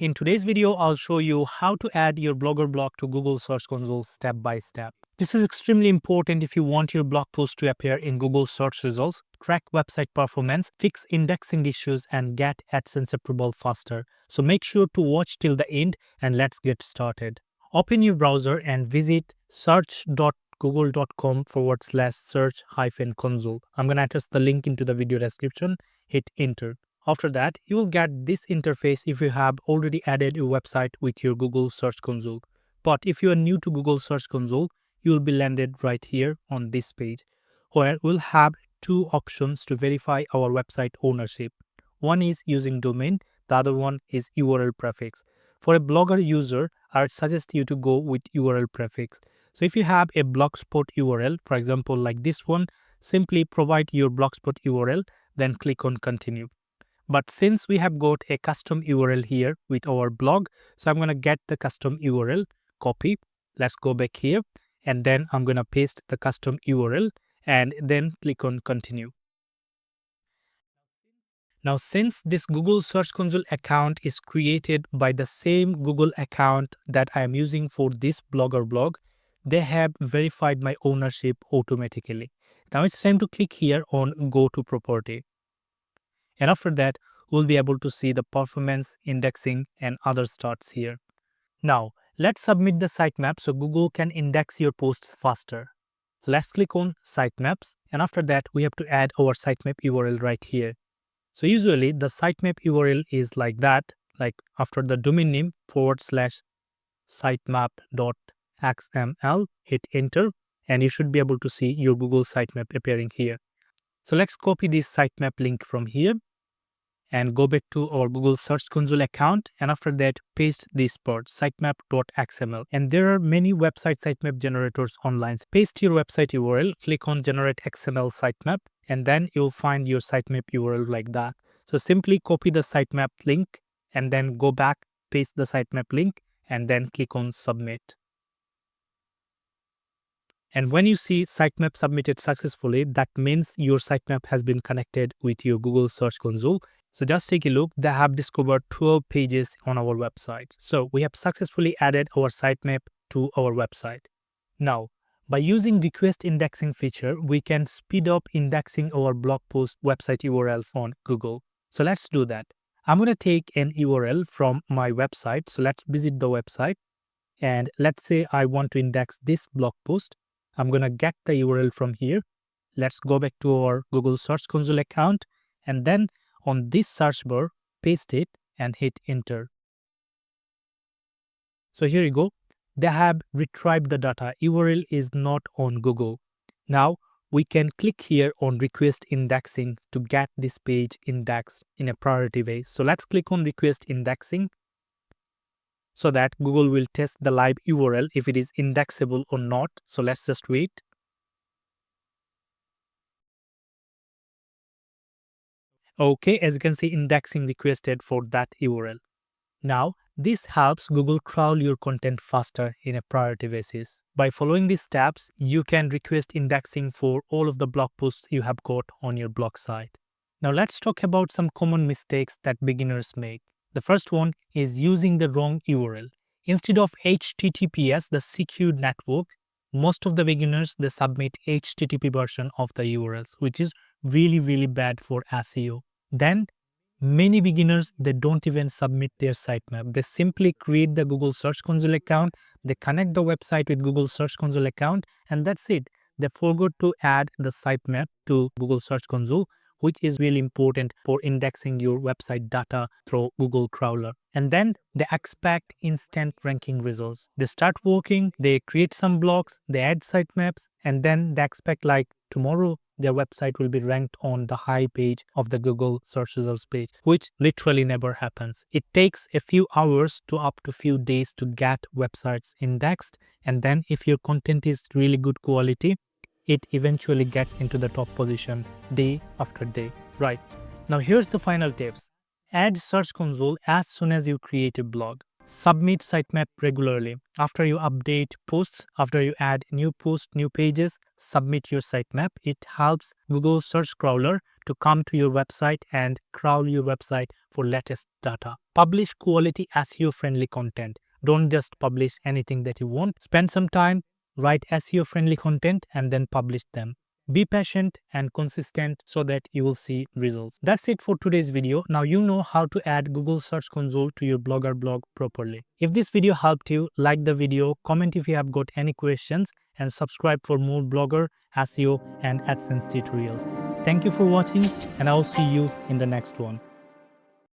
In today's video, I'll show you how to add your Blogger blog to Google Search Console step by step. This is extremely important if you want your blog post to appear in Google search results, track website performance, fix indexing issues, and get AdSense approval faster. So make sure to watch till the end and let's get started. Open your browser and visit search.google.com/search-console. I'm going to attach the link into the video description. Hit enter. After that, you will get this interface if you have already added a website with your Google Search Console. But if you are new to Google Search Console, you will be landed right here on this page, where we'll have two options to verify our website ownership. One is using domain, the other one is URL prefix. For a Blogger user, I would suggest you to go with URL prefix. So if you have a Blogspot URL, for example like this one, simply provide your Blogspot URL, then click on continue. But since we have got a custom URL here with our blog, so I'm going to get the custom URL, copy. Let's go back here and then I'm going to paste the custom URL and then click on continue. Now, since this Google Search Console account is created by the same Google account that I am using for this Blogger blog, they have verified my ownership automatically. Now it's time to click here on Go to Property. And after that, we'll be able to see the performance, indexing, and other stats here. Now, let's submit the sitemap so Google can index your posts faster. So let's click on Sitemaps, and after that, we have to add our sitemap URL right here. So usually, the sitemap URL is like that, like after the domain name /sitemap.xml, hit enter, and you should be able to see your Google sitemap appearing here. So let's copy this sitemap link from here and go back to our Google Search Console account, and after that paste this part sitemap.xml. And there are many website sitemap generators online. Paste your website URL, click on generate XML sitemap, and then you'll find your sitemap URL like that. So simply copy the sitemap link and then go back, paste the sitemap link, and then click on submit. And when you see sitemap submitted successfully, that means your sitemap has been connected with your Google Search Console. So just take a look, they have discovered 12 pages on our website. So we have successfully added our sitemap to our website. Now, by using request indexing feature, we can speed up indexing our blog post website URLs on Google. So let's do that. I'm going to take an URL from my website. So let's visit the website. And let's say I want to index this blog post. I'm going to get the URL from here. Let's go back to our Google Search Console account and then on this search bar, paste it and hit enter. So here you go. They have retrieved the data. URL is not on Google. Now we can click here on request indexing to get this page indexed in a priority way. So let's click on request indexing so that Google will test the live URL if it is indexable or not. So let's just wait. Okay, as you can see, indexing requested for that URL. Now, this helps Google crawl your content faster in a priority basis. By following these steps, you can request indexing for all of the blog posts you have got on your blog site. Now, let's talk about some common mistakes that beginners make. The first one is using the wrong URL. Instead of HTTPS, the secure network, most of the beginners, they submit HTTP version of the URLs, which is really bad for SEO. Then many beginners, they don't even submit their sitemap. They simply create the Google Search Console account, they connect the website with Google Search Console account, and that's it. They forgot to add the sitemap to Google Search Console, which is really important for indexing your website data through Google crawler. And then they expect instant ranking results. They start working, they create some blogs, they add sitemaps, and then they expect like tomorrow their website will be ranked on the high page of the Google search results page, which literally never happens. It takes a few hours to up to few days to get websites indexed. And then if your content is really good quality, it eventually gets into the top position day after day, right? Now here's the final tips. Add Search Console as soon as you create a blog. Submit sitemap regularly. After you update posts, after you add new posts, new pages, submit your sitemap. It helps Google search crawler to come to your website and crawl your website for latest data. Publish quality SEO friendly content. Don't just publish anything that you want. Spend some time, write SEO friendly content, and then publish them. Be patient and consistent so that you will see results. That's it for today's video. Now you know how to add Google Search Console to your Blogger blog properly. If this video helped you, like the video, comment if you have got any questions, and subscribe for more Blogger, SEO, and AdSense tutorials. Thank you for watching, and I'll see you in the next one.